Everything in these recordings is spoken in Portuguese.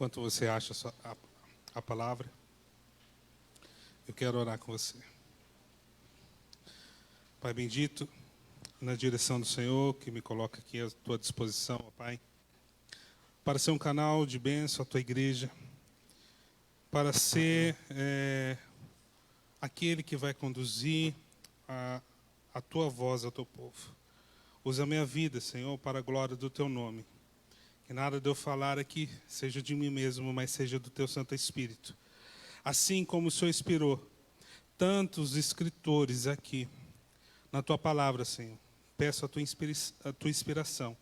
Enquanto você acha a palavra, eu quero orar com você. Pai bendito, na direção do Senhor, que me coloca aqui à tua disposição, ó Pai, para ser um canal de bênção à tua igreja, para ser aquele que vai conduzir a tua voz ao teu povo. Usa a minha vida, Senhor, para a glória do teu nome. Que nada de eu falar aqui seja de mim mesmo, mas seja do teu Santo Espírito. Assim como o Senhor inspirou tantos escritores aqui na tua palavra, Senhor, peço a tua inspiração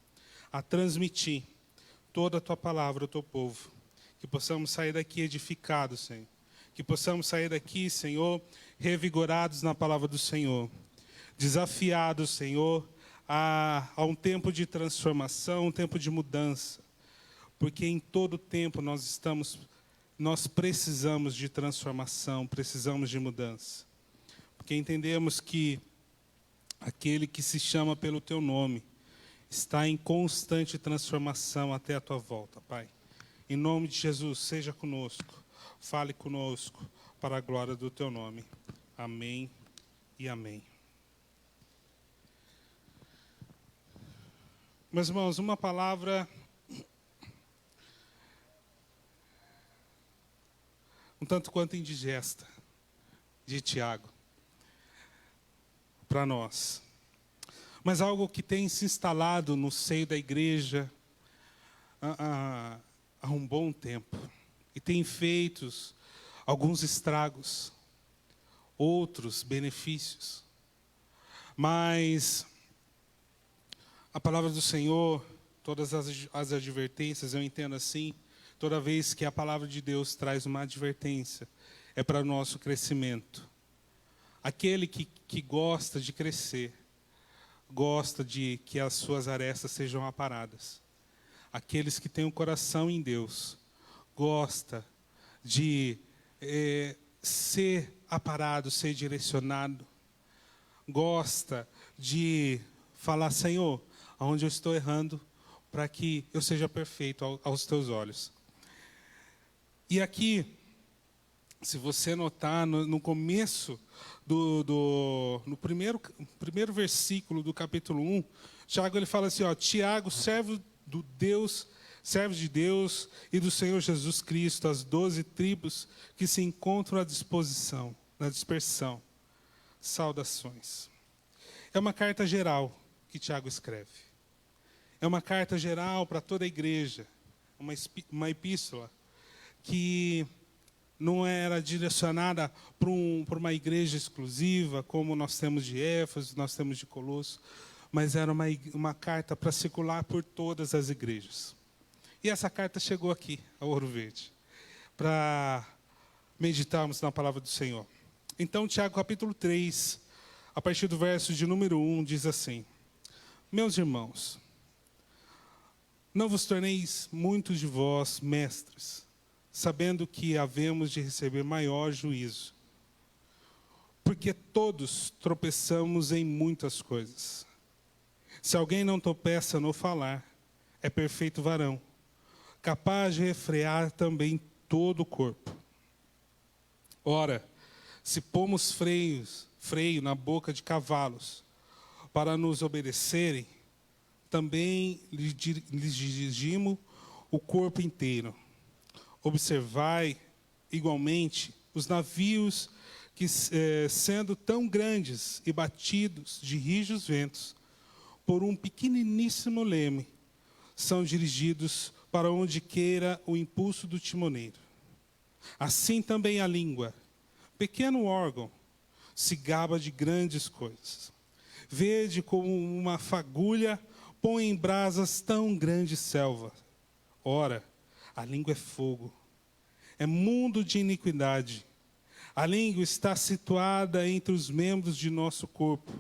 a transmitir toda a tua palavra ao teu povo. Que possamos sair daqui edificados, Senhor. Que possamos sair daqui, Senhor, revigorados na palavra do Senhor. Desafiados, Senhor, a um tempo de transformação, um tempo de mudança. Porque em todo tempo nós precisamos de transformação, precisamos de mudança. Porque entendemos que aquele que se chama pelo teu nome está em constante transformação até a tua volta, Pai. Em nome de Jesus, seja conosco, fale conosco, para a glória do teu nome. Amém e amém. Meus irmãos, uma palavra um tanto quanto indigesta de Tiago para nós, mas algo que tem se instalado no seio da igreja há um bom tempo e tem feito alguns estragos, outros benefícios, mas a palavra do Senhor, todas as advertências, eu entendo assim, toda vez que a palavra de Deus traz uma advertência, é para o nosso crescimento. Aquele que gosta de crescer, gosta de que as suas arestas sejam aparadas. Aqueles que têm o coração em Deus, gosta de ser aparado, ser direcionado, gosta de falar, Senhor, aonde eu estou errando, para que eu seja perfeito aos teus olhos. E aqui, se você notar, no começo, no primeiro versículo do capítulo 1, Tiago ele fala assim, Tiago, servo de Deus e do Senhor Jesus Cristo, as 12 tribos que se encontram à disposição, na dispersão. Saudações. É uma carta geral que Tiago escreve. É uma carta geral para toda a igreja, uma epístola que não era direcionada para uma igreja exclusiva, como nós temos de Éfeso, nós temos de Colosso, mas era uma carta para circular por todas as igrejas. E essa carta chegou aqui, ao Ouro Verde, para meditarmos na palavra do Senhor. Então, Tiago, capítulo 3, a partir do verso de número 1, diz assim: Meus irmãos, não vos torneis muitos de vós mestres, sabendo que havemos de receber maior juízo. Porque todos tropeçamos em muitas coisas. Se alguém não tropeça no falar, é perfeito varão, capaz de refrear também todo o corpo. Ora, se pomos freio na boca de cavalos, para nos obedecerem, também lhes dirigimos o corpo inteiro. Observai, igualmente, os navios que, sendo tão grandes e batidos de rijos ventos, por um pequeniníssimo leme, são dirigidos para onde queira o impulso do timoneiro. Assim também a língua, pequeno órgão, se gaba de grandes coisas. Vede como uma fagulha põe em brasas tão grande selva. Ora, a língua é fogo, é mundo de iniquidade. A língua está situada entre os membros de nosso corpo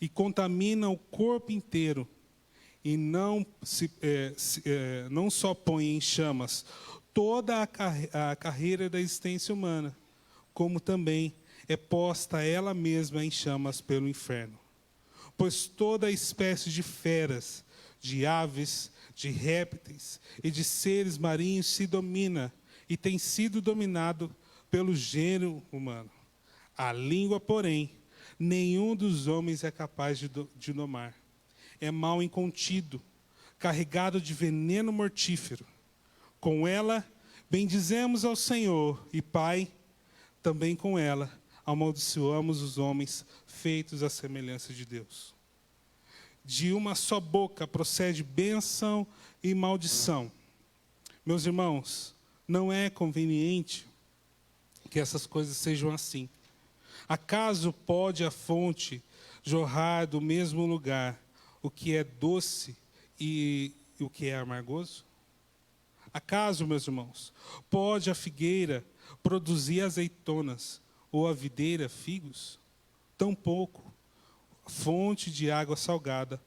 e contamina o corpo inteiro. E não só põe em chamas toda a carreira da existência humana, como também é posta ela mesma em chamas pelo inferno. Pois toda espécie de feras, de aves, de répteis e de seres marinhos se domina e tem sido dominado pelo gênero humano. A língua, porém, nenhum dos homens é capaz de domar. É mal incontido, carregado de veneno mortífero. Com ela, bendizemos ao Senhor e Pai, também com ela, amaldiçoamos os homens feitos à semelhança de Deus. De uma só boca procede bênção e maldição. Meus irmãos, não é conveniente que essas coisas sejam assim. Acaso pode a fonte jorrar do mesmo lugar o que é doce e o que é amargoso? Acaso, meus irmãos, pode a figueira produzir azeitonas ou a videira figos? Tampouco a fonte de água salgada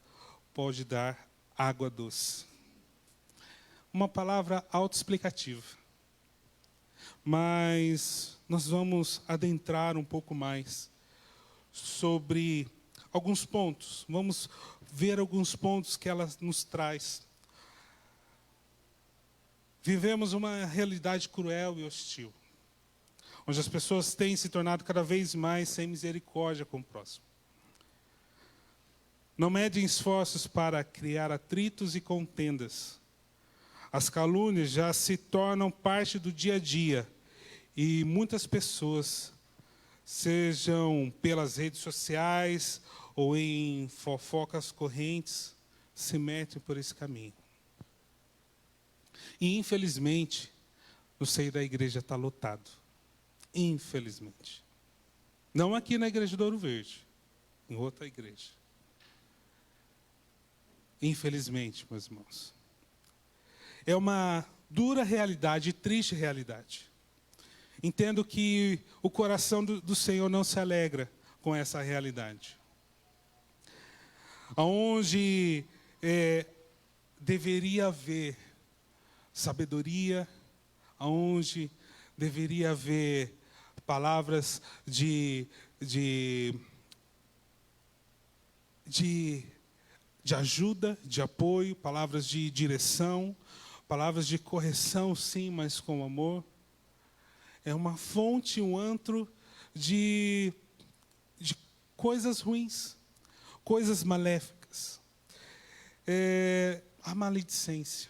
pode dar água doce. Uma palavra autoexplicativa. Mas nós vamos adentrar um pouco mais sobre alguns pontos. Vamos ver alguns pontos que ela nos traz. Vivemos uma realidade cruel e hostil, onde as pessoas têm se tornado cada vez mais sem misericórdia com o próximo. Não medem esforços para criar atritos e contendas. As calúnias já se tornam parte do dia a dia e muitas pessoas, sejam pelas redes sociais ou em fofocas correntes, se metem por esse caminho. E, infelizmente, no seio da igreja está lotado. Infelizmente. Não aqui na igreja do Ouro Verde, em outra igreja. Infelizmente, meus irmãos. É uma dura realidade, triste realidade. Entendo que o coração do Senhor não se alegra com essa realidade. Onde deveria haver sabedoria, onde deveria haver palavras de ajuda, de apoio, palavras de direção, palavras de correção, sim, mas com amor. É uma fonte, um antro de coisas ruins, coisas maléficas. A maledicência.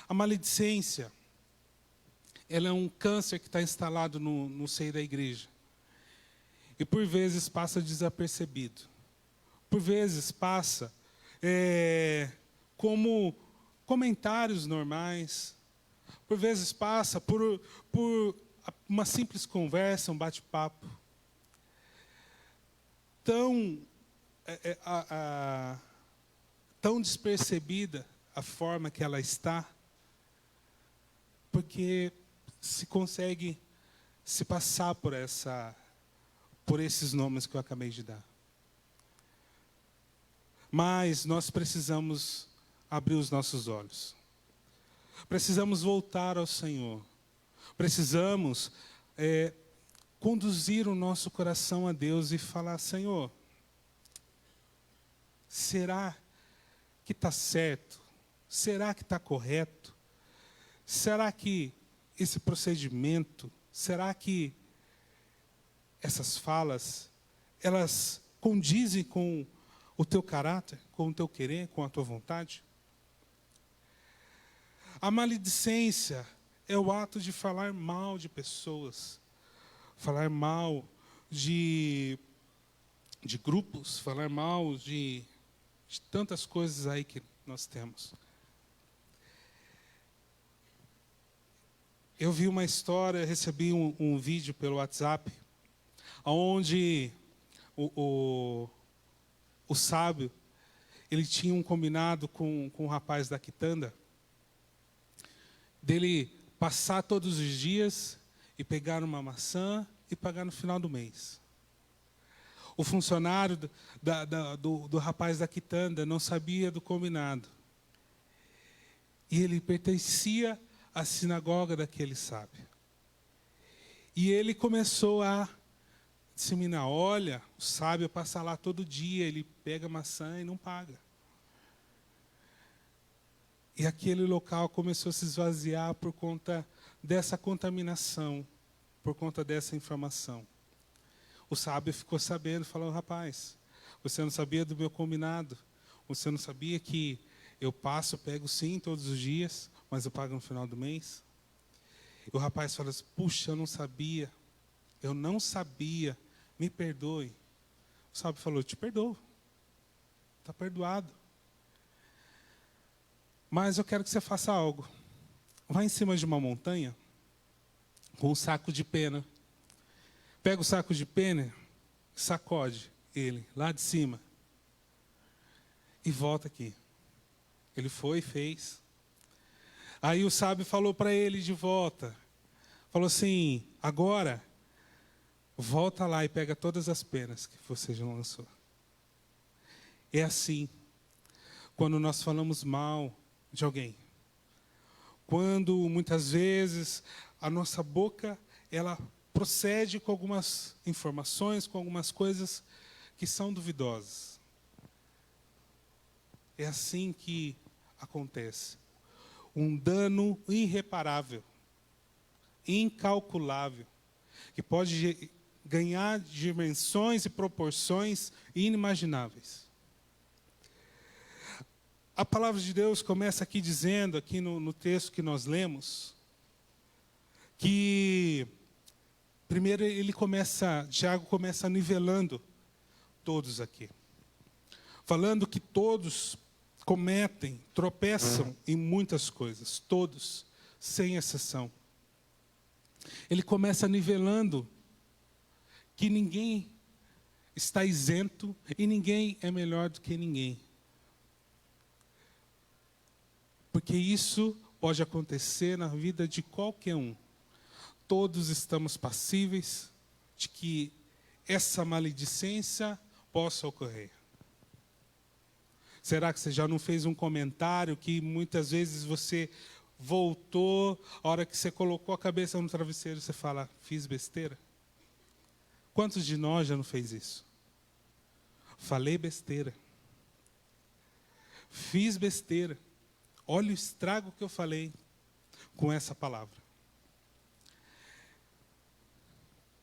A maledicência, ela é um câncer que está instalado no seio da igreja. E por vezes passa desapercebido. Por vezes passa como comentários normais. Por vezes passa por uma simples conversa, um bate-papo. Tão despercebida a forma que ela está, porque se consegue se passar por esses nomes que eu acabei de dar. Mas nós precisamos abrir os nossos olhos. Precisamos voltar ao Senhor. Precisamos conduzir o nosso coração a Deus e falar: Senhor, será que está certo? Será que está correto? Será que esse procedimento, será que essas falas, elas condizem com o teu caráter, com o teu querer, com a tua vontade? A maledicência é o ato de falar mal de pessoas, falar mal de grupos, falar mal de tantas coisas aí que nós temos. Eu vi uma história, recebi um vídeo pelo WhatsApp, onde o sábio, ele tinha um combinado com um rapaz da quitanda, dele passar todos os dias e pegar uma maçã e pagar no final do mês. O funcionário do rapaz da quitanda não sabia do combinado. E ele pertencia à sinagoga daquele sábio. E ele começou a disseminar: olha, o sábio passa lá todo dia, ele pega maçã e não paga. E aquele local começou a se esvaziar por conta dessa contaminação, por conta dessa inflamação. O sábio ficou sabendo, falou: rapaz, você não sabia do meu combinado? Você não sabia que eu pego sim todos os dias, mas eu pago no final do mês? E o rapaz falou assim: puxa, eu não sabia, me perdoe. O sábio falou: eu te perdoo, está perdoado. Mas eu quero que você faça algo. Vá em cima de uma montanha com um saco de pena. Pega o saco de pena, sacode ele lá de cima e volta aqui. Ele foi e fez. Aí o sábio falou para ele de volta. Falou assim: agora, volta lá e pega todas as penas que você já lançou. É assim, quando nós falamos mal de alguém. Quando, muitas vezes, a nossa boca, ela procede com algumas informações, com algumas coisas que são duvidosas. É assim que acontece. Um dano irreparável, incalculável, que pode ganhar dimensões e proporções inimagináveis. A palavra de Deus começa aqui dizendo, aqui no texto que nós lemos, que primeiro Tiago começa nivelando todos aqui. Falando que todos tropeçam em muitas coisas, todos, sem exceção. Ele começa nivelando que ninguém está isento e ninguém é melhor do que ninguém. Porque isso pode acontecer na vida de qualquer um. Todos estamos passíveis de que essa maledicência possa ocorrer. Será que você já não fez um comentário que muitas vezes você voltou, a hora que você colocou a cabeça no travesseiro, você fala: fiz besteira? Quantos de nós já não fez isso? Falei besteira. Fiz besteira. Olha o estrago que eu falei com essa palavra.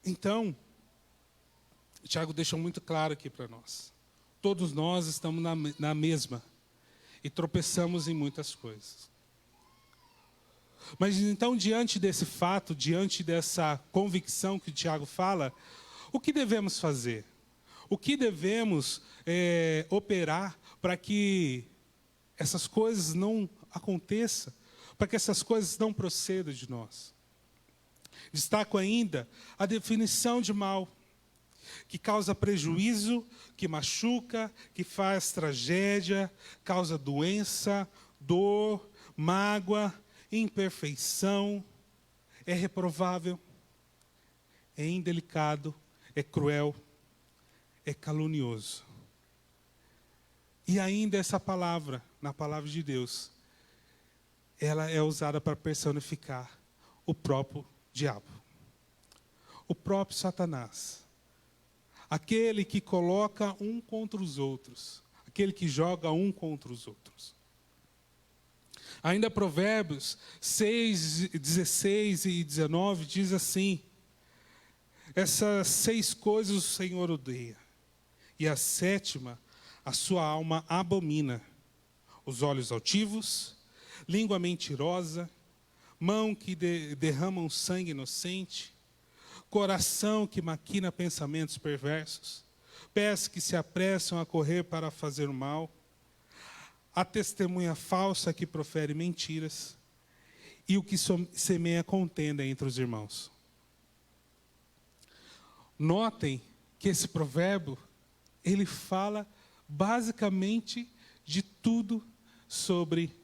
Então, o Tiago deixou muito claro aqui para nós. Todos nós estamos na mesma e tropeçamos em muitas coisas. Mas então, diante desse fato, diante dessa convicção que o Tiago fala, o que devemos fazer? O que devemos operar para que essas coisas não aconteçam, para que essas coisas não procedam de nós? Destaco ainda a definição de mal, que causa prejuízo, que machuca, que faz tragédia, causa doença, dor, mágoa, imperfeição, é reprovável, é indelicado, é cruel, é calunioso. E ainda essa palavra, na palavra de Deus, ela é usada para personificar o próprio diabo, o próprio Satanás, aquele que coloca um contra os outros, aquele que joga um contra os outros. Ainda Provérbios 6, 16 e 19 diz assim: essas 6 coisas o Senhor odeia, e a 7ª a sua alma abomina: os olhos altivos, língua mentirosa, mão que derrama sangue inocente, coração que maquina pensamentos perversos, pés que se apressam a correr para fazer o mal, a testemunha falsa que profere mentiras, e o que semeia contenda entre os irmãos. Notem que esse provérbio, ele fala basicamente de tudo sobre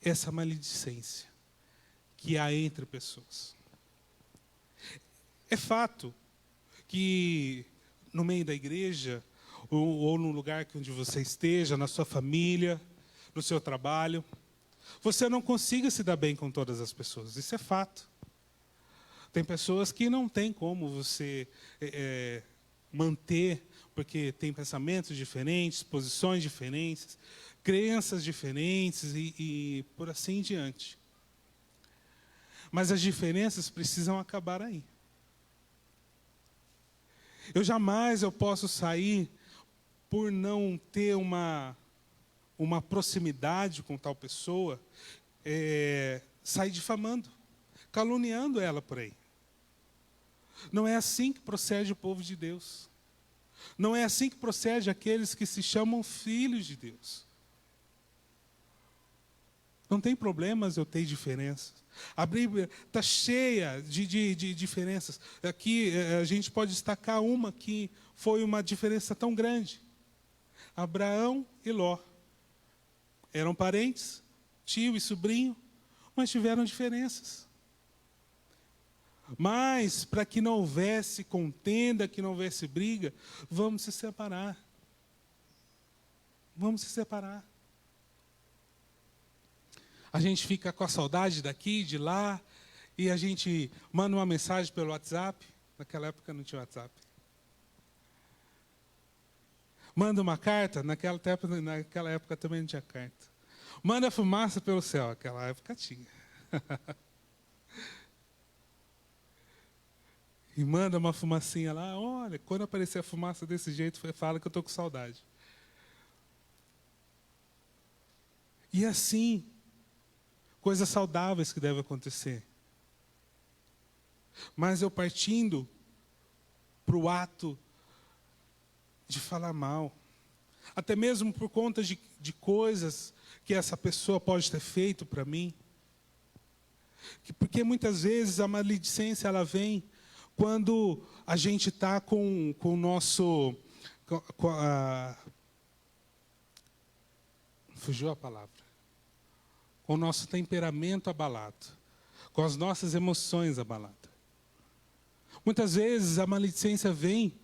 essa maledicência que há entre pessoas. É fato que no meio da igreja, ou no lugar onde você esteja, na sua família, no seu trabalho, você não consiga se dar bem com todas as pessoas. Isso é fato. Tem pessoas que não tem como você manter, porque tem pensamentos diferentes, posições diferentes, crenças diferentes e por assim em diante. Mas as diferenças precisam acabar aí. Eu posso sair por não ter uma proximidade com tal pessoa, sair difamando, caluniando ela por aí. Não é assim que procede o povo de Deus. Não é assim que procede aqueles que se chamam filhos de Deus. Não tem problemas eu ter diferenças. A Bíblia está cheia de diferenças. Aqui a gente pode destacar uma que foi uma diferença tão grande. Abraão e Ló. Eram parentes, tio e sobrinho, mas tiveram diferenças. Mas, para que não houvesse contenda, que não houvesse briga, vamos se separar. Vamos se separar. A gente fica com a saudade daqui, de lá, e a gente manda uma mensagem pelo WhatsApp. Naquela época não tinha WhatsApp. Manda uma carta, naquela época também não tinha carta. Manda fumaça pelo céu, naquela época tinha. E manda uma fumacinha lá, olha, quando aparecer a fumaça desse jeito, fala que eu estou com saudade. E assim, coisas saudáveis que devem acontecer. Mas eu partindo para o ato de falar mal, até mesmo por conta de coisas que essa pessoa pode ter feito para mim. Porque muitas vezes a maledicência ela vem quando a gente está com o nosso... fugiu a palavra. Com o nosso temperamento abalado. Com as nossas emoções abaladas. Muitas vezes a maledicência vem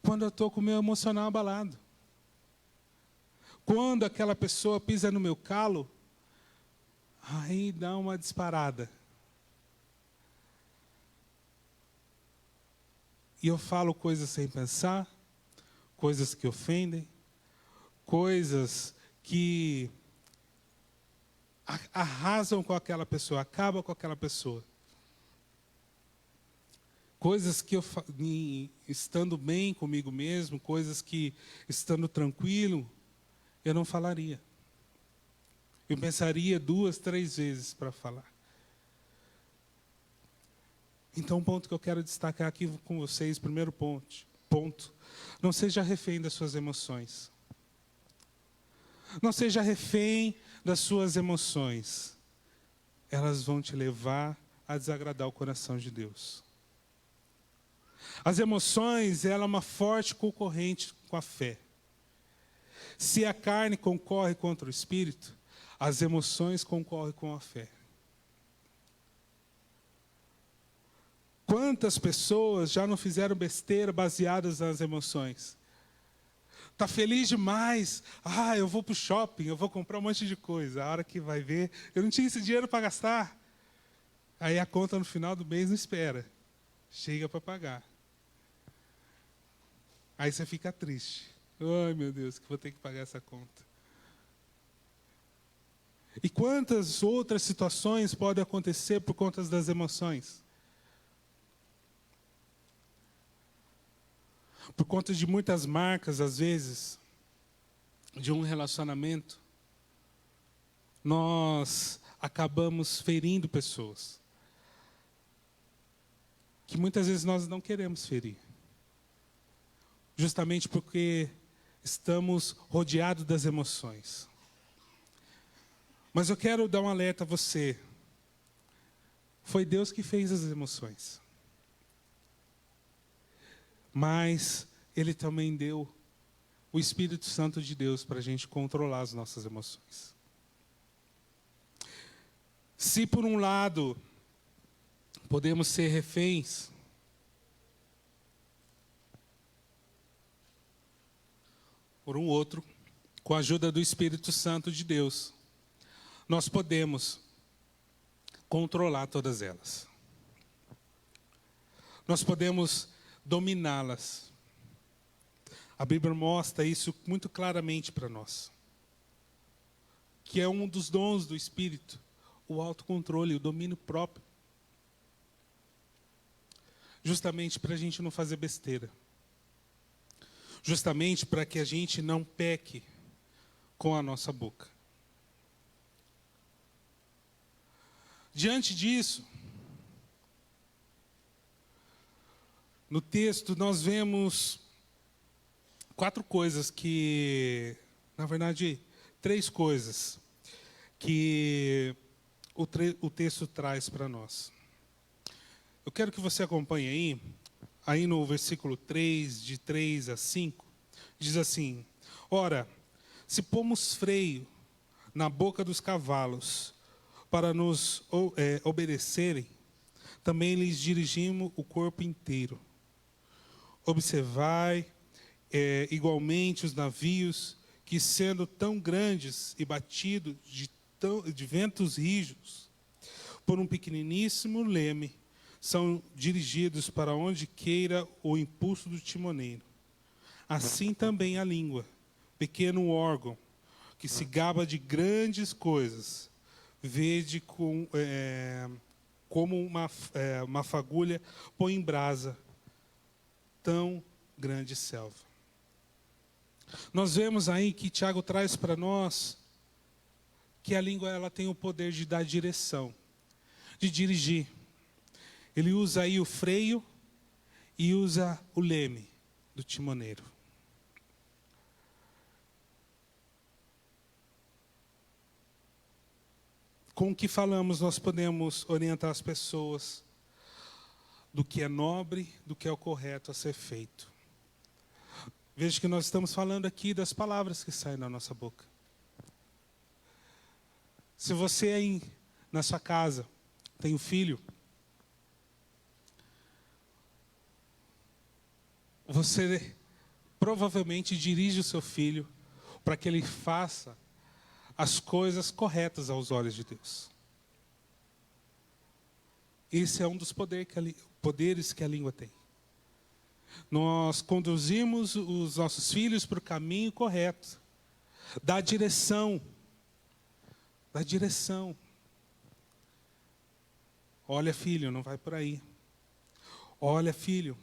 quando eu estou com o meu emocional abalado. Quando aquela pessoa pisa no meu calo, aí dá uma disparada. E eu falo coisas sem pensar, coisas que ofendem, coisas que arrasam com aquela pessoa, acabam com aquela pessoa. Coisas que eu, estando bem comigo mesmo, coisas que, estando tranquilo, eu não falaria. Eu pensaria 2, 3 vezes para falar. Então, um ponto que eu quero destacar aqui com vocês, primeiro ponto. Não seja refém das suas emoções. Não seja refém das suas emoções. Elas vão te levar a desagradar o coração de Deus. As emoções, ela é uma forte concorrente com a fé. Se a carne concorre contra o espírito, as emoções concorrem com a fé. Quantas pessoas já não fizeram besteira baseadas nas emoções? Está feliz demais. Eu vou para o shopping, eu vou comprar um monte de coisa. A hora que vai ver, eu não tinha esse dinheiro para gastar. Aí a conta no final do mês não espera. Chega para pagar. Aí você fica triste. Ai, meu Deus, que vou ter que pagar essa conta. E quantas outras situações podem acontecer por conta das emoções? Por conta de muitas marcas, às vezes, de um relacionamento, nós acabamos ferindo pessoas. Que muitas vezes nós não queremos ferir. Justamente porque estamos rodeados das emoções. Mas eu quero dar um alerta a você. Foi Deus que fez as emoções. Mas Ele também deu o Espírito Santo de Deus para a gente controlar as nossas emoções. Se por um lado podemos ser reféns, por um outro, com a ajuda do Espírito Santo de Deus, nós podemos controlar todas elas. Nós podemos dominá-las. A Bíblia mostra isso muito claramente para nós. que é um dos dons do Espírito, o autocontrole, o domínio próprio. Justamente para a gente não fazer besteira. Justamente para que a gente não peque com a nossa boca. Diante disso, no texto nós vemos 4 coisas que, na verdade, 3 coisas que o texto traz para nós. Eu quero que você acompanhe aí no versículo 3, de 3 a 5, diz assim: ora, se pomos freio na boca dos cavalos para nos obedecerem, também lhes dirigimos o corpo inteiro. Observai igualmente os navios que, sendo tão grandes e batidos de ventos rijos, por um pequeniníssimo leme, são dirigidos para onde queira o impulso do timoneiro. Assim também a língua, pequeno órgão, que se gaba de grandes coisas, vede como uma fagulha põe em brasa tão grande selva. Nós vemos aí que Tiago traz para nós que a língua ela tem o poder de dar direção, de dirigir. Ele usa aí o freio e usa o leme do timoneiro. Com o que falamos, nós podemos orientar as pessoas do que é nobre, do que é o correto a ser feito. Veja que nós estamos falando aqui das palavras que saem da nossa boca. Se você aí na sua casa tem um filho, você provavelmente dirige o seu filho para que ele faça as coisas corretas aos olhos de Deus. Esse é um dos poderes que a língua tem. Nós conduzimos os nossos filhos para o caminho correto. Dá direção. Dá direção. Olha, filho, não vai por aí. Olha, filho,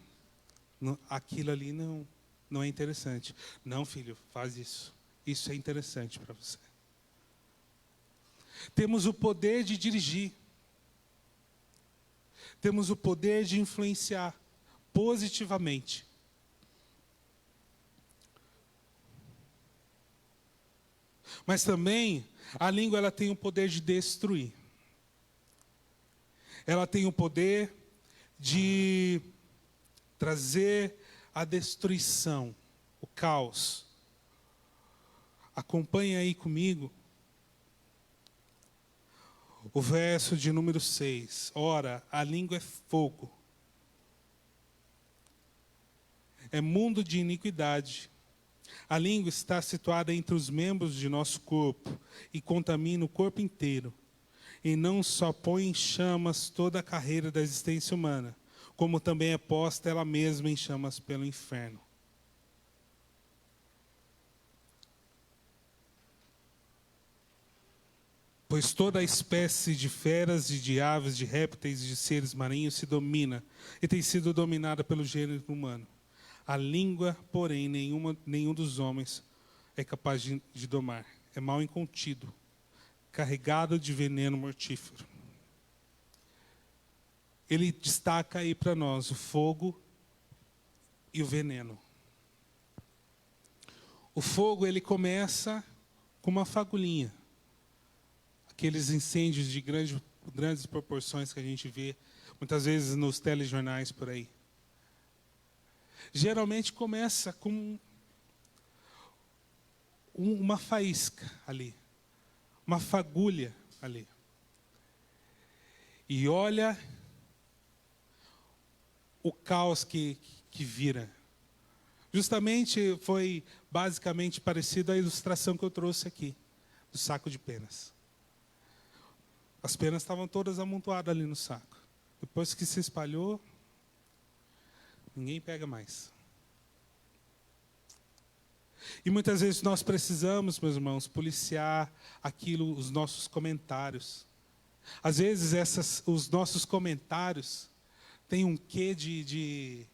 aquilo ali não é interessante. Não, filho, faz isso. Isso é interessante para você. Temos o poder de dirigir. Temos o poder de influenciar positivamente. Mas também a língua ela tem o poder de destruir. Ela tem o poder de trazer a destruição, o caos. Acompanhe aí comigo o verso de número 6. Ora, a língua é fogo. É mundo de iniquidade. A língua está situada entre os membros de nosso corpo e contamina o corpo inteiro. E não só põe em chamas toda a carreira da existência humana, como também é posta ela mesma em chamas pelo inferno. Pois toda a espécie de feras, de aves, de répteis e de seres marinhos se domina e tem sido dominada pelo gênero humano. A língua, porém, nenhum dos homens é capaz de domar. É mal incontido, carregado de veneno mortífero. Ele destaca aí para nós o fogo e o veneno. O fogo, ele começa com uma fagulhinha. Aqueles incêndios de grandes proporções que a gente vê muitas vezes nos telejornais por aí. Geralmente começa com uma faísca ali, uma fagulha ali. E olha o caos que vira. Justamente foi basicamente parecido à ilustração que eu trouxe aqui, do saco de penas. As penas estavam todas amontoadas ali no saco. Depois que se espalhou, ninguém pega mais. E muitas vezes nós precisamos, meus irmãos, policiar aquilo, os nossos comentários. Às vezes os nossos comentários têm um quê de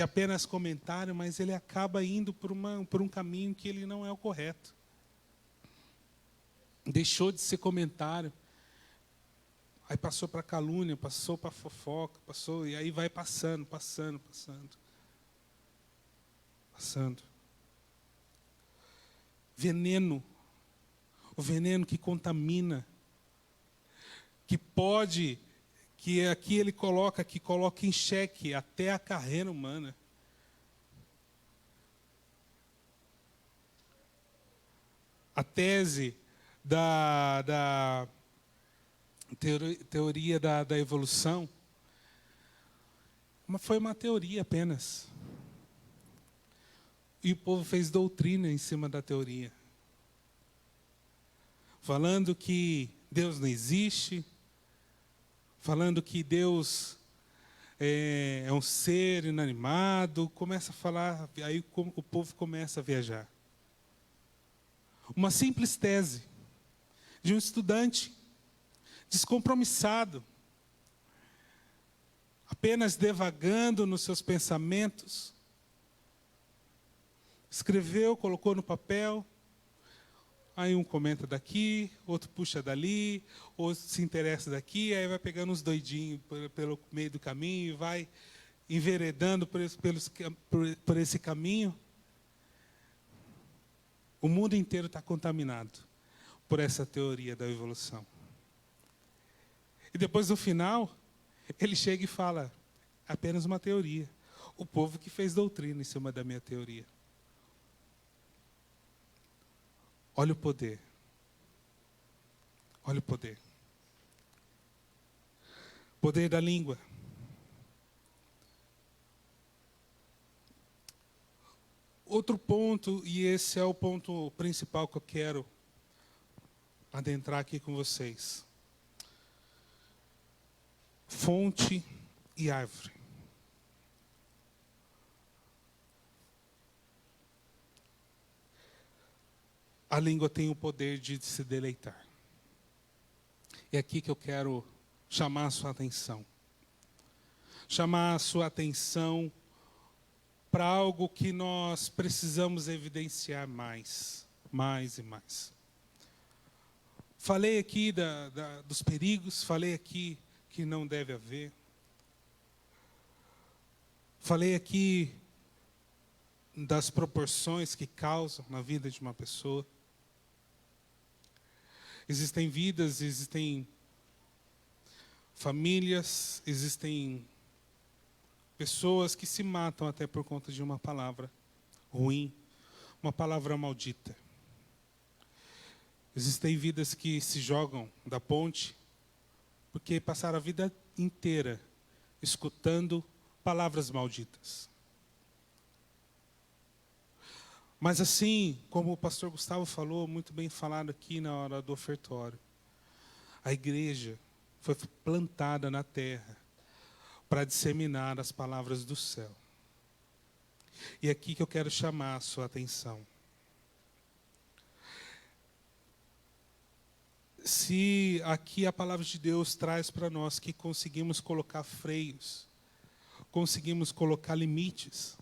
apenas comentário, mas ele acaba indo por um caminho que ele não é o correto. Deixou de ser comentário. Aí passou para calúnia, passou para fofoca, passou, e aí vai passando. Veneno. O veneno que contamina. Que aqui ele coloca em xeque até a carreira humana. A tese da teoria da evolução foi uma teoria apenas. E o povo fez doutrina em cima da teoria. Falando que Deus não existe, falando que Deus é um ser inanimado, começa a falar, aí o povo começa a viajar. Uma simples tese de um estudante descompromissado, apenas devagando nos seus pensamentos, escreveu, colocou no papel, aí um comenta daqui, outro puxa dali, outro se interessa daqui, aí vai pegando uns doidinhos pelo meio do caminho e vai enveredando por esse caminho. O mundo inteiro está contaminado por essa teoria da evolução. E depois, no final, ele chega e fala, apenas uma teoria. O povo que fez doutrina em cima da minha teoria. Olha o poder. Olha o poder. Poder da língua. Outro ponto, e esse é o ponto principal que eu quero adentrar aqui com vocês. Fonte e árvore. A língua tem o poder de se deleitar. É aqui que eu quero chamar a sua atenção. Chamar a sua atenção para algo que nós precisamos evidenciar mais e mais. Falei aqui dos perigos, falei aqui que não deve haver. Falei aqui das proporções que causam na vida de uma pessoa. Existem vidas, existem famílias, existem pessoas que se matam até por conta de uma palavra ruim, uma palavra maldita. Existem vidas que se jogam da ponte porque passaram a vida inteira escutando palavras malditas. Mas assim, como o pastor Gustavo falou, muito bem falado aqui na hora do ofertório, a igreja foi plantada na terra para disseminar as palavras do céu. E é aqui que eu quero chamar a sua atenção. Se aqui a palavra de Deus traz para nós que conseguimos colocar freios, conseguimos colocar limites,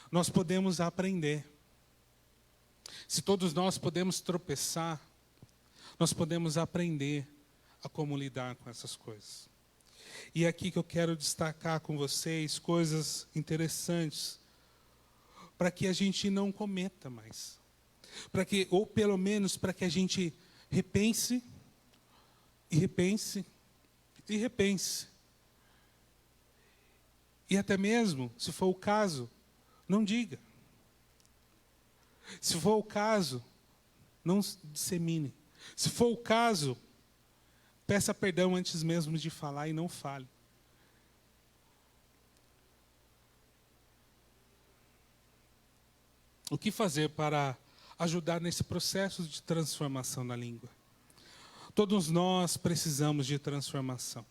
nós podemos aprender. Se todos nós podemos tropeçar, nós podemos aprender a como lidar com essas coisas. E é aqui que eu quero destacar com vocês coisas interessantes, para que a gente não cometa mais. Ou pelo menos para que a gente repense, e repense, e repense. E até mesmo, se for o caso, não diga. Se for o caso, não dissemine. Se for o caso, peça perdão antes mesmo de falar e não fale. O que fazer para ajudar nesse processo de transformação da língua? Todos nós precisamos de transformação.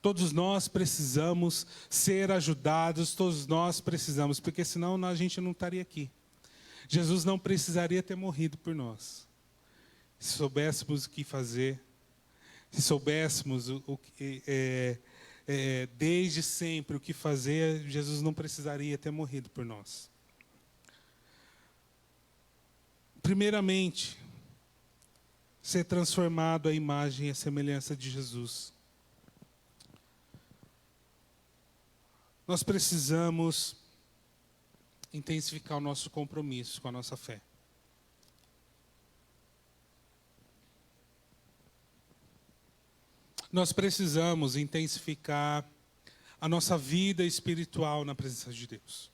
Todos nós precisamos ser ajudados, todos nós precisamos, porque senão a gente não estaria aqui. Jesus não precisaria ter morrido por nós. Se soubéssemos o que fazer, se soubéssemos desde sempre o que fazer, Jesus não precisaria ter morrido por nós. Primeiramente, ser transformado à imagem e à semelhança de Jesus. Nós precisamos intensificar o nosso compromisso com a nossa fé. Nós precisamos intensificar a nossa vida espiritual na presença de Deus.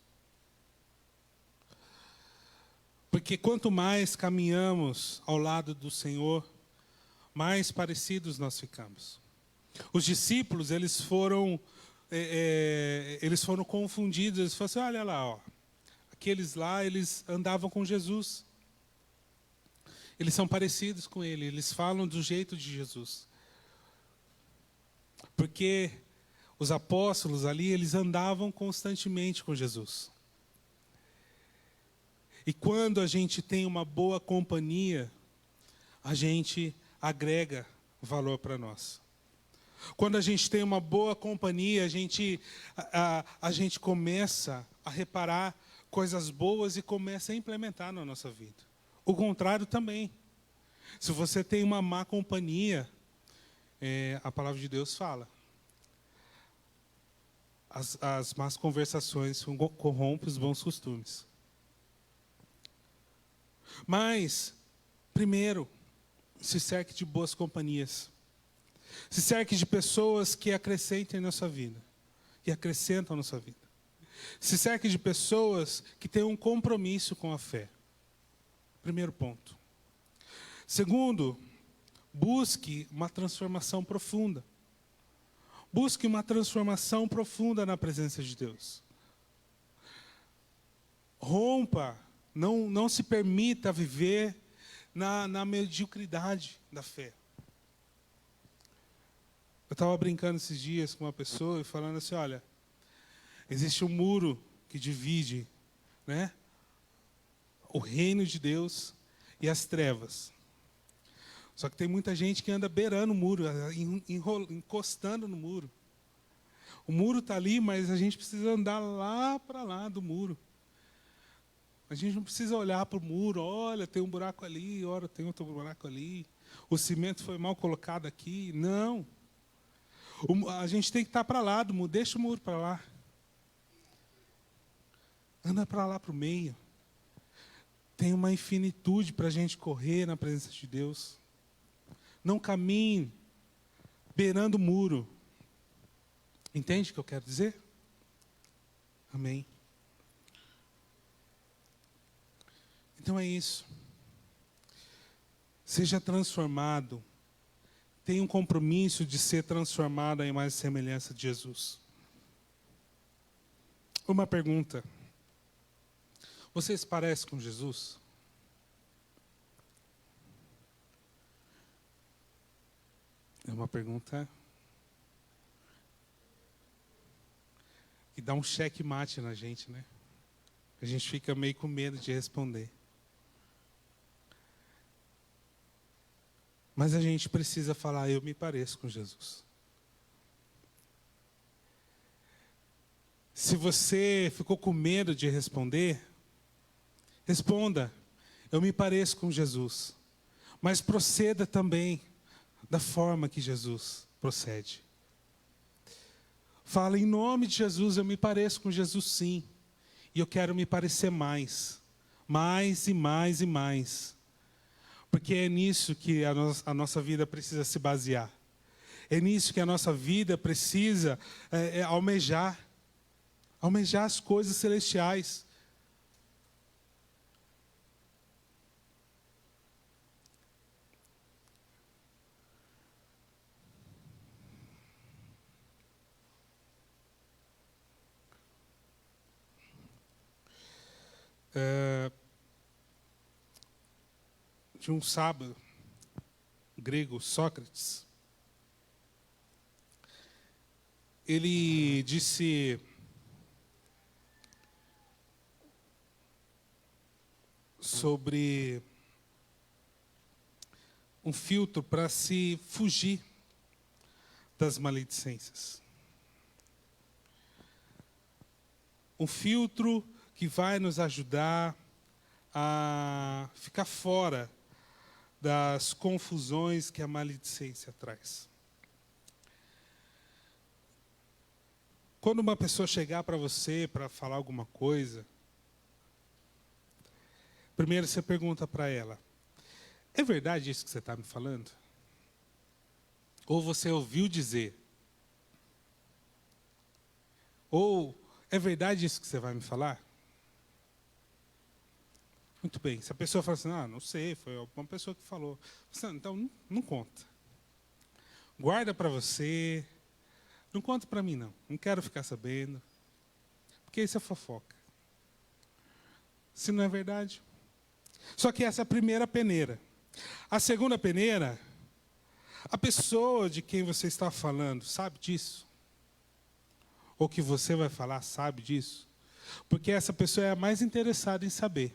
Porque quanto mais caminhamos ao lado do Senhor, mais parecidos nós ficamos. Os discípulos, eles foram confundidos. Eles falaram assim, olha lá, ó, aqueles lá, eles andavam com Jesus. Eles são parecidos com Ele, eles falam do jeito de Jesus. Porque os apóstolos ali, eles andavam constantemente com Jesus. E quando a gente tem uma boa companhia, a gente agrega valor para nós. Quando a gente tem uma boa companhia, a gente começa a reparar coisas boas e começa a implementar na nossa vida. O contrário também. Se você tem uma má companhia, a palavra de Deus fala. As más conversações corrompem os bons costumes. Mas, primeiro, se cerque de boas companhias. Se cerque de pessoas que acrescentem na sua vida. Que acrescentam na sua vida. Se cerque de pessoas que têm um compromisso com a fé. Primeiro ponto. Segundo, busque uma transformação profunda. Busque uma transformação profunda na presença de Deus. Rompa, não se permita viver na mediocridade da fé. Eu estava brincando esses dias com uma pessoa e falando assim, olha, existe um muro que divide, né, o reino de Deus e as trevas. Só que tem muita gente que anda beirando o muro, encostando no muro. O muro está ali, mas a gente precisa andar lá para lá do muro. A gente não precisa olhar para o muro, olha, tem um buraco ali, olha, tem outro buraco ali. O cimento foi mal colocado aqui. Não. A gente tem que estar para lá do muro, deixa o muro para lá. Anda para lá para o meio. Tem uma infinitude para a gente correr na presença de Deus. Não caminhe beirando o muro. Entende o que eu quero dizer? Amém. Então é isso. Seja transformado. Tenha um compromisso de ser transformado à imagem e semelhança de Jesus. Uma pergunta. Você se parece com Jesus? É uma pergunta que dá um checkmate na gente, né? A gente fica meio com medo de responder. Mas a gente precisa falar, eu me pareço com Jesus. Se você ficou com medo de responder, responda, eu me pareço com Jesus. Mas proceda também da forma que Jesus procede. Fala, em nome de Jesus, eu me pareço com Jesus sim. E eu quero me parecer mais. Mais e mais e mais. Porque é nisso que a nossa vida precisa se basear. É nisso que a nossa vida precisa almejar. Almejar as coisas celestiais. De um sábio grego, Sócrates, ele disse sobre um filtro para se fugir das maledicências. Um filtro que vai nos ajudar a ficar fora das confusões que a maledicência traz. Quando uma pessoa chegar para você para falar alguma coisa, primeiro você pergunta para ela: é verdade isso que você está me falando? Ou você ouviu dizer? Ou é verdade isso que você vai me falar? Muito bem. Se a pessoa fala assim: não sei, foi alguma pessoa que falou. Então, não conta. Guarda para você. Não conta para mim, não. Não quero ficar sabendo. Porque isso é fofoca. Se não é verdade. Só que essa é a primeira peneira. A segunda peneira, a pessoa de quem você está falando sabe disso? Ou que você vai falar sabe disso? Porque essa pessoa é a mais interessada em saber.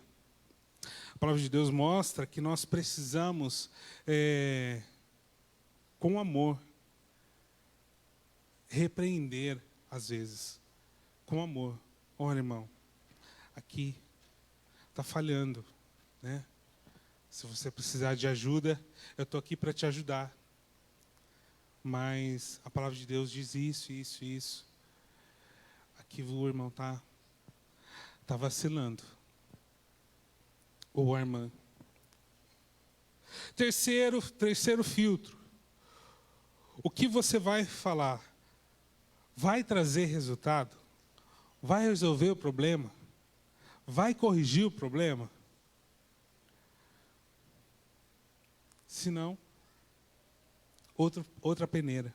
A palavra de Deus mostra que nós precisamos, com amor, repreender, às vezes, com amor. Olha, irmão, aqui está falhando, né? Se você precisar de ajuda, eu estou aqui para te ajudar. Mas a palavra de Deus diz isso, isso, isso. Aqui o irmão está vacilando. Ou a irmã. Terceiro filtro. O que você vai falar vai trazer resultado? Vai resolver o problema? Vai corrigir o problema? Se não, outra peneira.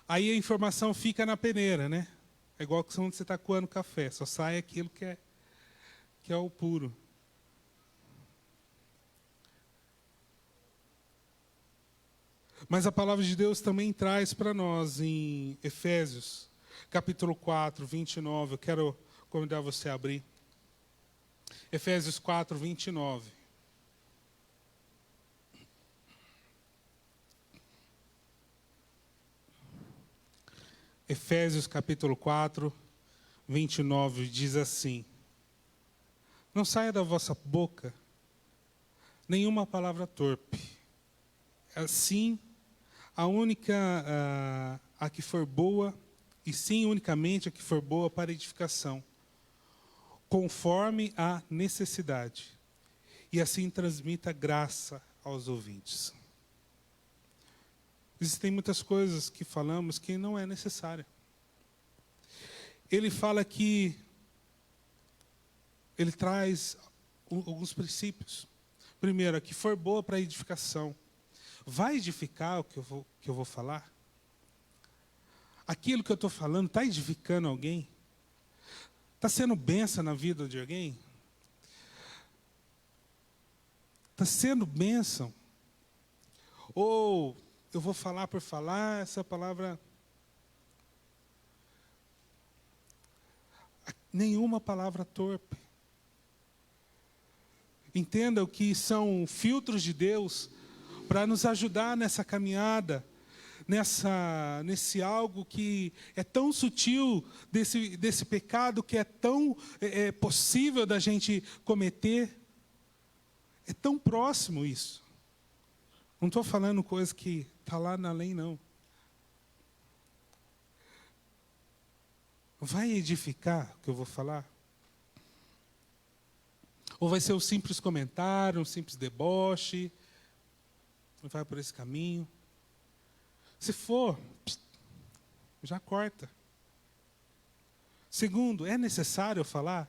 Aí a informação fica na peneira, né? É igual quando você está coando café, só sai aquilo que é o puro. Mas a palavra de Deus também traz para nós em Efésios, capítulo 4, 29. Eu quero convidar você a abrir. Efésios 4, 29. Efésios capítulo 4, 29 diz assim: não saia da vossa boca nenhuma palavra torpe. Assim, a que for boa, e sim unicamente a que for boa para edificação, conforme a necessidade, e assim transmita graça aos ouvintes. Existem muitas coisas que falamos que não é necessária. Ele fala que ele traz alguns princípios. Primeiro, a que for boa para edificação. Vai edificar o que eu vou falar? Aquilo que eu estou falando está edificando alguém? Está sendo bênção na vida de alguém? Está sendo bênção? Ou eu vou falar por falar, essa palavra... Nenhuma palavra torpe. Entenda o que são filtros de Deus para nos ajudar nessa caminhada, nesse algo que é tão sutil, desse pecado que é tão possível da gente cometer. É tão próximo isso. Não estou falando coisa que está lá na lei, não. Vai edificar o que eu vou falar? Ou vai ser um simples comentário, um simples deboche? Vai por esse caminho? Se for, já corta. Segundo, é necessário falar?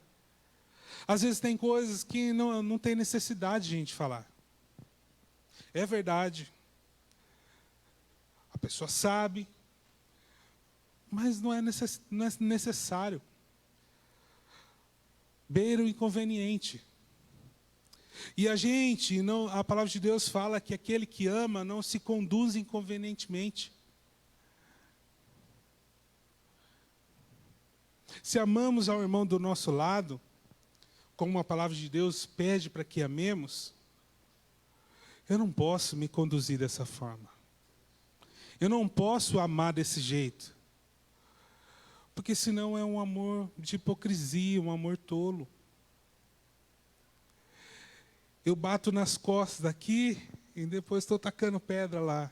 Às vezes tem coisas que não tem necessidade de a gente falar. É verdade. A pessoa sabe, mas não é necessário. Beira o inconveniente. E a palavra de Deus fala que aquele que ama não se conduz inconvenientemente. Se amamos ao irmão do nosso lado, como a palavra de Deus pede para que amemos, eu não posso me conduzir dessa forma. Eu não posso amar desse jeito. Porque senão é um amor de hipocrisia, um amor tolo. Eu bato nas costas daqui e depois estou tacando pedra lá.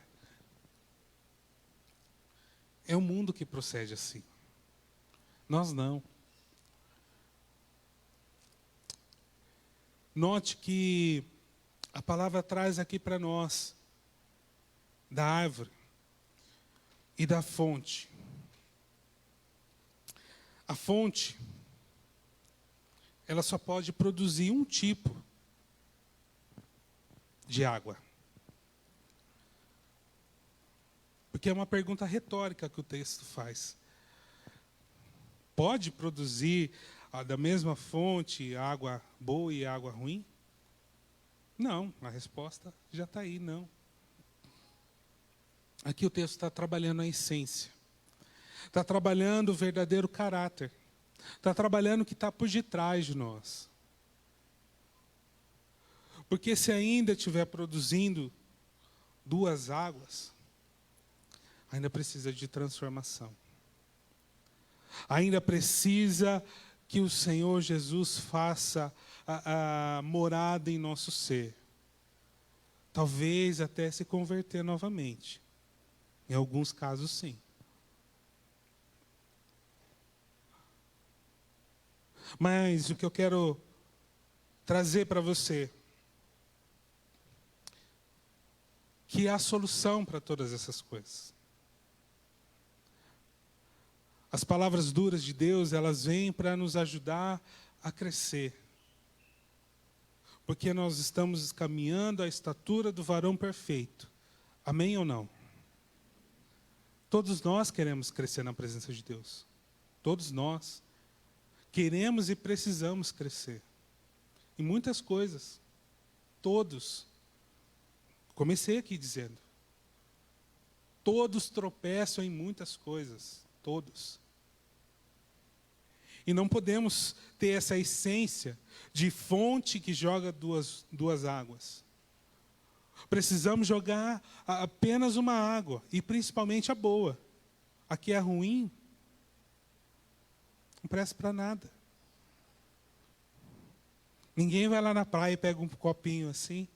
É o mundo que procede assim. Nós não. Note que a palavra traz aqui para nós da árvore e da fonte. A fonte, ela só pode produzir um tipo de água. Porque é uma pergunta retórica que o texto faz. Pode produzir da mesma fonte água boa e água ruim? Não, a resposta já está aí, não. Aqui o texto está trabalhando a essência. Está trabalhando o verdadeiro caráter. Está trabalhando o que está por detrás de nós. Porque se ainda estiver produzindo duas águas, ainda precisa de transformação. Ainda precisa que o Senhor Jesus faça a morada em nosso ser. Talvez até se converter novamente. Em alguns casos, sim. Mas o que eu quero trazer para você, que há solução para todas essas coisas. As palavras duras de Deus, elas vêm para nos ajudar a crescer. Porque nós estamos caminhando à estatura do varão perfeito. Amém ou não? Todos nós queremos crescer na presença de Deus. Todos nós queremos e precisamos crescer. Em muitas coisas. Todos. Comecei aqui dizendo. Todos tropeçam em muitas coisas. Todos. E não podemos ter essa essência de fonte que joga duas águas. Precisamos jogar apenas uma água, e principalmente a boa. A que é ruim, não presta para nada. Ninguém vai lá na praia e pega um copinho assim,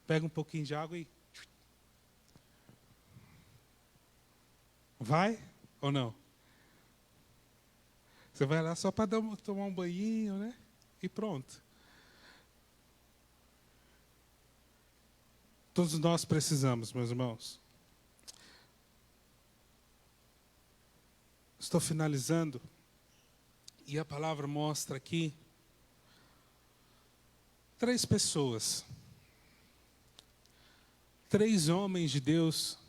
pega um pouquinho de água e... Vai ou não? Você vai lá só para tomar um banhinho, né? E pronto. Todos nós precisamos, meus irmãos. Estou finalizando. E a palavra mostra aqui 3 pessoas. 3 homens de Deus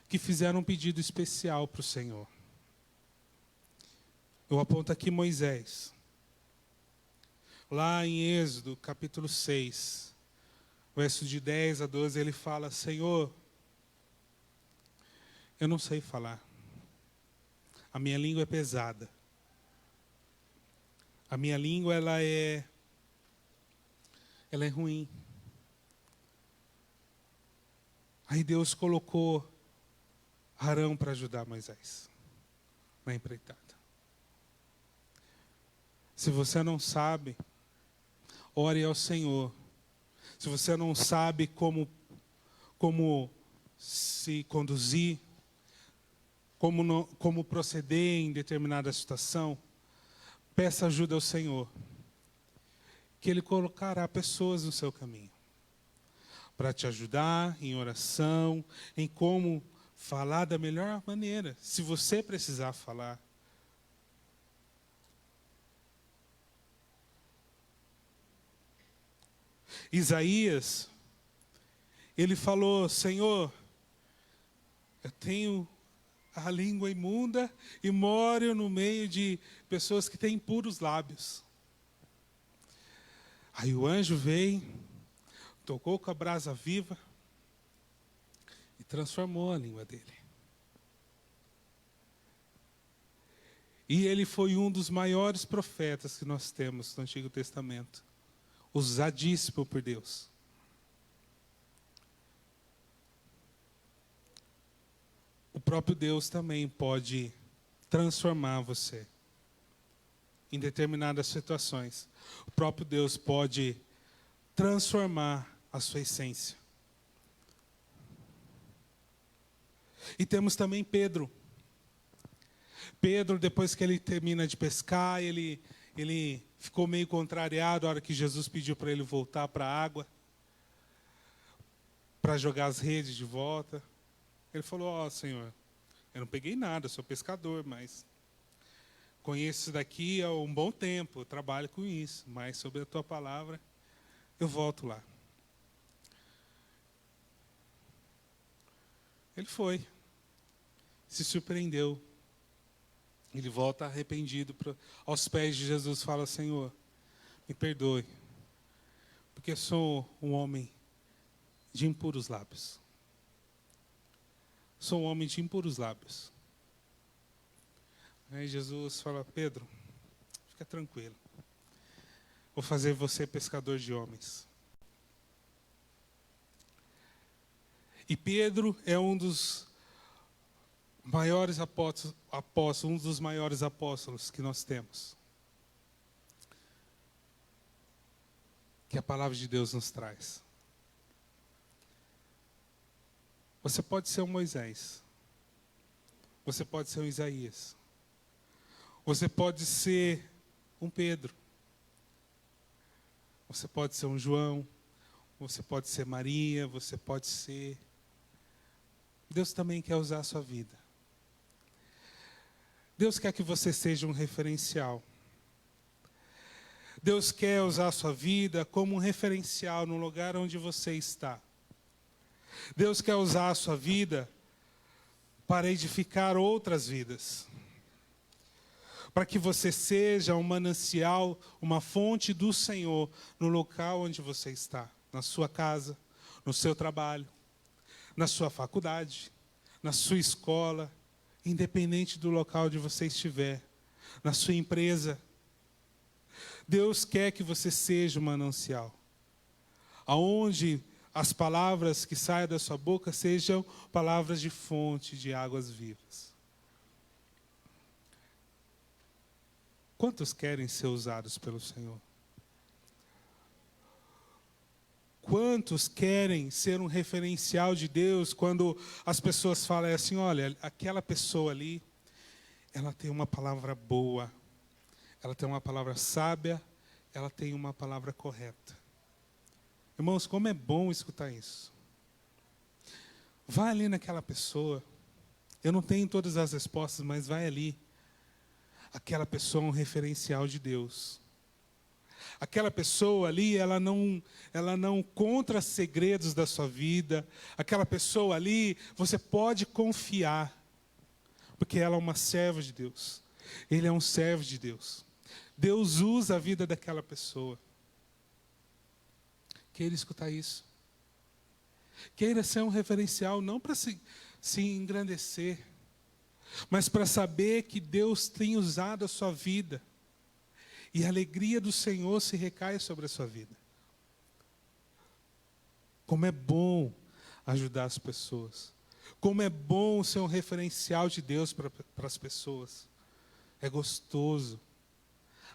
que fizeram um pedido especial para o Senhor. Eu aponto aqui Moisés. Lá em Êxodo, capítulo 6, versos de 10 a 12, ele fala: Senhor, eu não sei falar. A minha língua é pesada. A minha língua, ela é ruim. Aí Deus colocou Arão para ajudar Moisés na empreitada. Se você não sabe, ore ao Senhor. Se você não sabe como se conduzir, como proceder em determinada situação, peça ajuda ao Senhor, que Ele colocará pessoas no seu caminho para te ajudar em oração, em como falar da melhor maneira, se você precisar falar. Isaías, ele falou: Senhor, eu tenho a língua imunda e moro no meio de pessoas que têm impuros lábios. Aí o anjo veio, tocou com a brasa viva e transformou a língua dele. E ele foi um dos maiores profetas que nós temos no Antigo Testamento. Usadíssimo por Deus. O próprio Deus também pode transformar você em determinadas situações. O próprio Deus pode transformar a sua essência. E temos também Pedro. Pedro, depois que ele termina de pescar, ele ficou meio contrariado a hora que Jesus pediu para ele voltar para a água, para jogar as redes de volta. Ele falou: ó, Senhor, eu não peguei nada, sou pescador, mas conheço isso daqui há um bom tempo, eu trabalho com isso, mas sobre a tua palavra, eu volto lá. Ele foi, se surpreendeu. Ele volta arrependido aos pés de Jesus e fala: Senhor, me perdoe, porque eu sou um homem de impuros lábios. Sou um homem de impuros lábios. Aí Jesus fala: Pedro, fica tranquilo. Vou fazer você pescador de homens. E Pedro é um dos maiores apóstolos, um dos maiores apóstolos que nós temos. Que a palavra de Deus nos traz. Você pode ser um Moisés. Você pode ser um Isaías. Você pode ser um Pedro. Você pode ser um João. Você pode ser Maria. Você pode ser... Deus também quer usar a sua vida. Deus quer que você seja um referencial. Deus quer usar a sua vida como um referencial no lugar onde você está. Deus quer usar a sua vida para edificar outras vidas. Para que você seja um manancial, uma fonte do Senhor no local onde você está. Na sua casa, no seu trabalho, na sua faculdade, na sua escola, independente do local onde você estiver, na sua empresa. Deus quer que você seja um manancial, aonde as palavras que saiam da sua boca sejam palavras de fonte de águas vivas. Quantos querem ser usados pelo Senhor? Quantos querem ser um referencial de Deus quando as pessoas falam assim: olha, aquela pessoa ali, ela tem uma palavra boa, ela tem uma palavra sábia, ela tem uma palavra correta. Irmãos, como é bom escutar isso. Vai ali naquela pessoa. Eu não tenho todas as respostas, mas vai ali. Aquela pessoa é um referencial de Deus. Aquela pessoa ali, ela não conta segredos da sua vida. Aquela pessoa ali, você pode confiar. Porque ela é uma serva de Deus. Ele é um servo de Deus. Deus usa a vida daquela pessoa. Queira escutar isso. Queira ser um referencial, não para se engrandecer, mas para saber que Deus tem usado a sua vida. E a alegria do Senhor se recai sobre a sua vida. Como é bom ajudar as pessoas. Como é bom ser um referencial de Deus para as pessoas. É gostoso.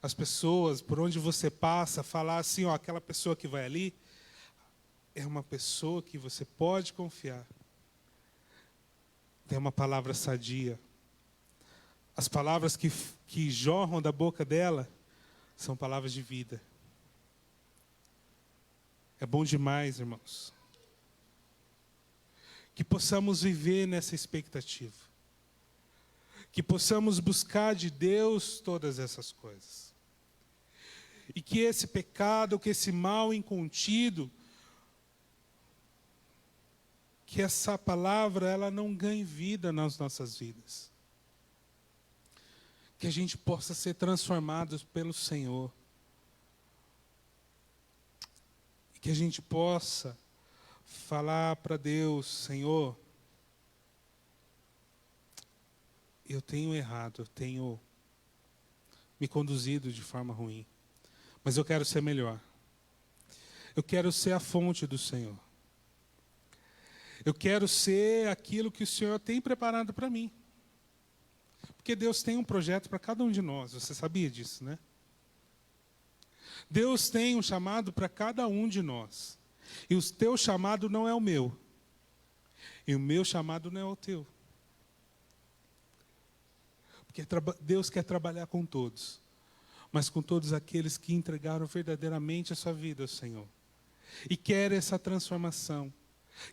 As pessoas, por onde você passa, falar assim: ó, aquela pessoa que vai ali, é uma pessoa que você pode confiar. Tem uma palavra sadia. As palavras que jorram da boca dela são palavras de vida. É bom demais, irmãos. Que possamos viver nessa expectativa. Que possamos buscar de Deus todas essas coisas. E que esse pecado, que esse mal incontido, que essa palavra ela não ganhe vida nas nossas vidas. Que a gente possa ser transformados pelo Senhor. E que a gente possa falar para Deus: Senhor, eu tenho errado, eu tenho me conduzido de forma ruim. Mas eu quero ser melhor. Eu quero ser a fonte do Senhor. Eu quero ser aquilo que o Senhor tem preparado para mim. Porque Deus tem um projeto para cada um de nós. Você sabia disso, né? Deus tem um chamado para cada um de nós. E o teu chamado não é o meu. E o meu chamado não é o teu. Porque Deus quer trabalhar com todos. Mas com todos aqueles que entregaram verdadeiramente a sua vida ao Senhor. E querem essa transformação.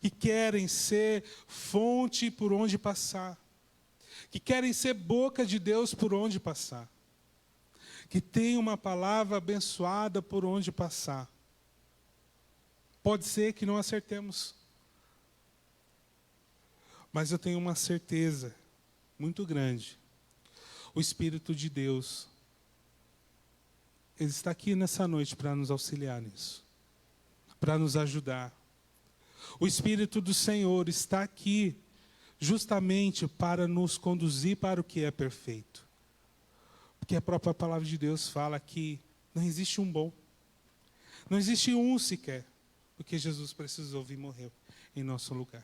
Que querem ser fonte por onde passar. Que querem ser boca de Deus por onde passar. Que tem uma palavra abençoada por onde passar. Pode ser que não acertemos. Mas eu tenho uma certeza muito grande. O Espírito de Deus, Ele está aqui nessa noite para nos auxiliar nisso. Para nos ajudar. O Espírito do Senhor está aqui justamente para nos conduzir para o que é perfeito. Porque a própria palavra de Deus fala que não existe um bom. Não existe um sequer. Porque Jesus precisou vir e morreu em nosso lugar.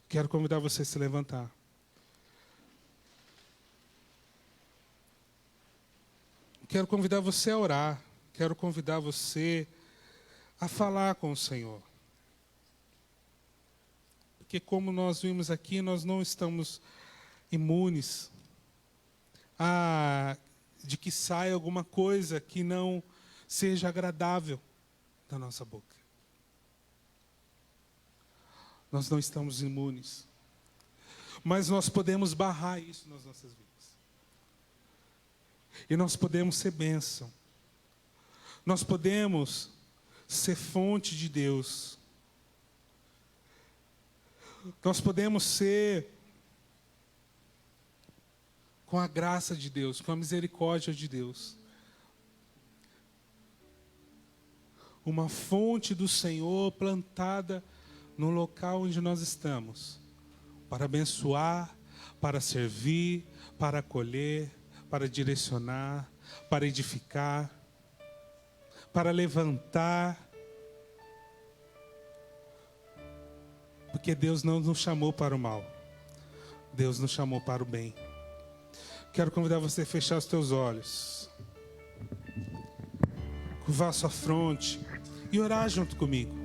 Quero convidar você a se levantar. Quero convidar você a orar. Quero convidar você a falar com o Senhor. Porque como nós vimos aqui, nós não estamos imunes de que saia alguma coisa que não seja agradável da nossa boca. Nós não estamos imunes. Mas nós podemos barrar isso nas nossas vidas. E nós podemos ser bênção. Nós podemos ser fonte de Deus. Nós podemos ser, com a graça de Deus, com a misericórdia de Deus, uma fonte do Senhor plantada no local onde nós estamos, para abençoar, para servir, para acolher, para direcionar, para edificar, para levantar. Porque Deus não nos chamou para o mal. Deus nos chamou para o bem. Quero convidar você a fechar os teus olhos. Curvar a sua fronte e orar junto comigo.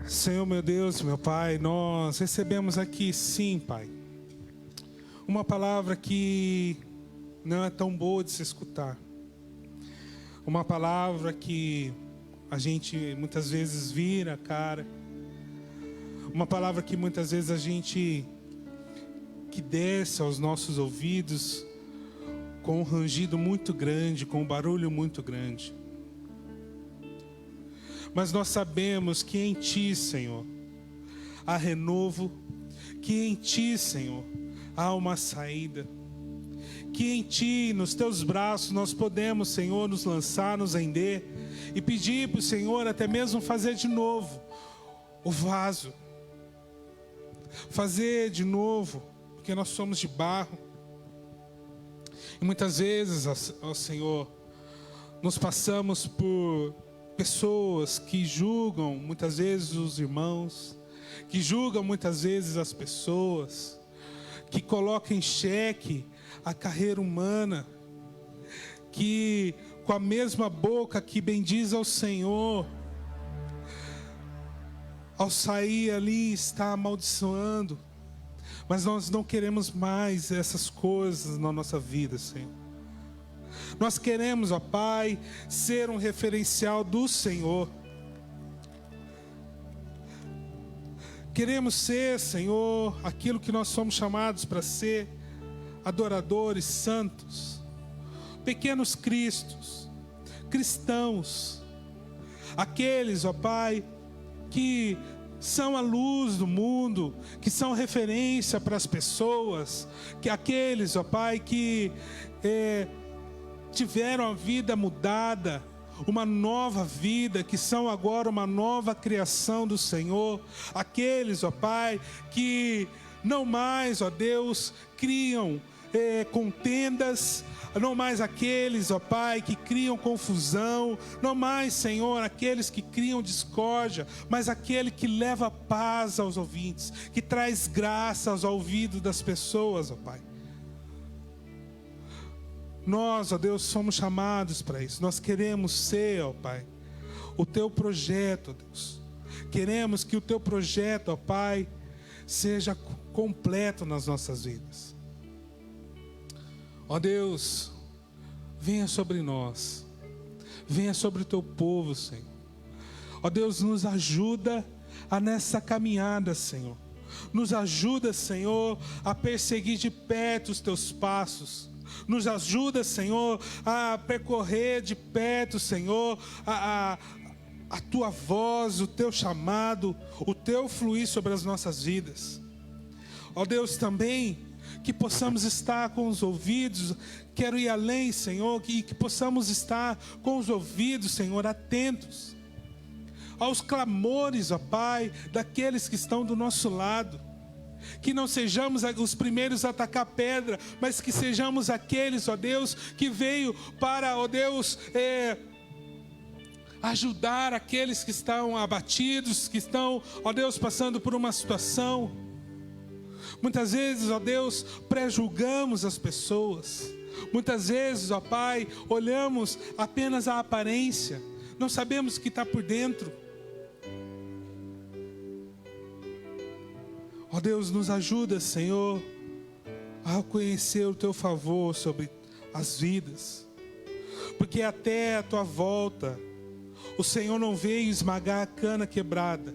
Senhor, meu Deus, meu Pai, nós recebemos aqui, sim, Pai, uma palavra que não é tão boa de se escutar. Uma palavra que a gente muitas vezes vira a cara. Uma palavra que muitas vezes a gente que desce aos nossos ouvidos com um rangido muito grande, com um barulho muito grande. Mas nós sabemos que em Ti, Senhor, há renovo, que em Ti, Senhor, há uma saída, que em Ti, nos Teus braços, nós podemos, Senhor, nos lançar, nos render e pedir para o Senhor até mesmo fazer de novo o vaso, fazer de novo, porque nós somos de barro. E muitas vezes, ó Senhor, nos passamos por pessoas que julgam muitas vezes os irmãos, que julgam muitas vezes as pessoas, que colocam em xeque a carreira humana, que com a mesma boca que bendiz ao Senhor, ao sair ali está amaldiçoando. Mas nós não queremos mais essas coisas na nossa vida, Senhor. Nós queremos, ó Pai, ser um referencial do Senhor. Queremos ser, Senhor, aquilo que nós somos chamados para ser, adoradores santos, pequenos cristos, cristãos, aqueles, ó Pai, que são a luz do mundo, que são referência para as pessoas, que aqueles, ó Pai, que tiveram a vida mudada, uma nova vida, que são agora uma nova criação do Senhor, aqueles, ó Pai, que não mais, ó Deus, criam contendas, não mais aqueles, ó Pai, que criam confusão, não mais, Senhor, aqueles que criam discórdia, mas aquele que leva paz aos ouvintes, que traz graça aos ouvidos das pessoas, ó Pai. Nós, ó Deus, somos chamados para isso. Nós queremos ser, ó Pai, o Teu projeto, ó Deus. Queremos que o Teu projeto, ó Pai, seja completo nas nossas vidas. Ó Deus, venha sobre nós, venha sobre o Teu povo, Senhor. Ó Deus, nos ajuda nessa caminhada, Senhor. Nos ajuda, Senhor, a perseguir de perto os Teus passos. Nos ajuda, Senhor, a percorrer de perto, Senhor, a Tua voz, o Teu chamado, o Teu fluir sobre as nossas vidas. Ó Deus, também que possamos estar com os ouvidos, quero ir além, Senhor, que possamos estar com os ouvidos, Senhor, atentos aos clamores, ó Pai, daqueles que estão do nosso lado. Que não sejamos os primeiros a atacar pedra, mas que sejamos aqueles, ó Deus, que veio para, ó Deus, ajudar aqueles que estão abatidos, que estão, ó Deus, passando por uma situação. Muitas vezes, ó Deus, pré-julgamos as pessoas. Muitas vezes, ó Pai, olhamos apenas a aparência. Não sabemos o que está por dentro. Ó Deus, nos ajuda, Senhor, a conhecer o Teu favor sobre as vidas. Porque até a Tua volta, o Senhor não veio esmagar a cana quebrada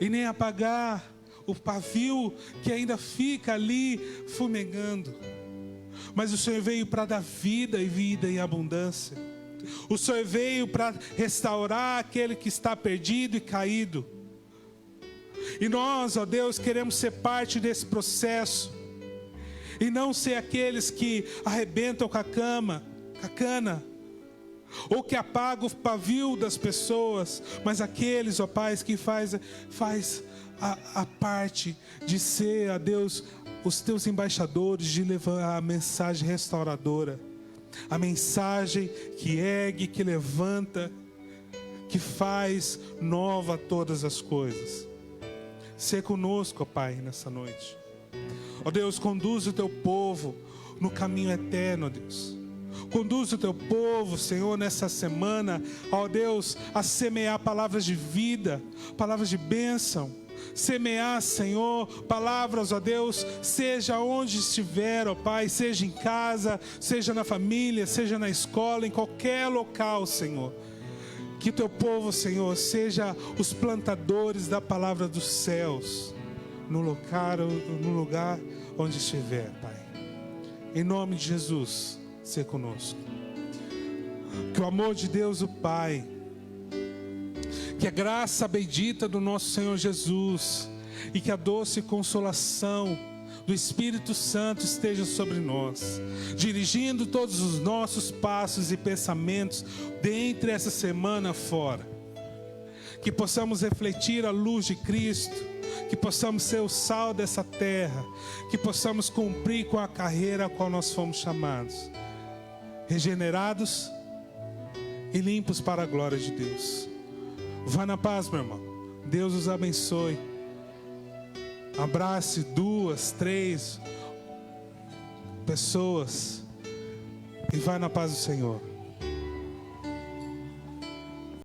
e nem apagar o pavio que ainda fica ali fumegando. Mas o Senhor veio para dar vida e vida em abundância. O Senhor veio para restaurar aquele que está perdido e caído. E nós, ó Deus, queremos ser parte desse processo. E não ser aqueles que arrebentam com a cana, ou que apagam o pavio das pessoas, mas aqueles, ó Pai, que faz a parte de ser, ó Deus, os Teus embaixadores, de levar a mensagem restauradora, a mensagem que ergue, que levanta, que faz nova todas as coisas. Sê conosco, ó Pai, nessa noite. Ó Deus, conduz o Teu povo no caminho eterno, ó Deus. Conduz o Teu povo, Senhor, nessa semana, ó Deus, a semear palavras de vida, palavras de bênção. Semear, Senhor, palavras, ó Deus, seja onde estiver, ó Pai, seja em casa, seja na família, seja na escola, em qualquer local, Senhor. Que o Teu povo, Senhor, seja os plantadores da palavra dos céus, no lugar onde estiver, Pai. Em nome de Jesus, seja conosco. Que o amor de Deus, o Pai, que a graça bendita do nosso Senhor Jesus e que a doce consolação do Espírito Santo esteja sobre nós, dirigindo todos os nossos passos e pensamentos dentre essa semana fora. Que possamos refletir a luz de Cristo, que possamos ser o sal dessa terra, que possamos cumprir com a carreira a qual nós fomos chamados, regenerados e limpos para a glória de Deus. Vá na paz, meu irmão. Deus os abençoe. Abrace 2, 3 pessoas e vai na paz do Senhor.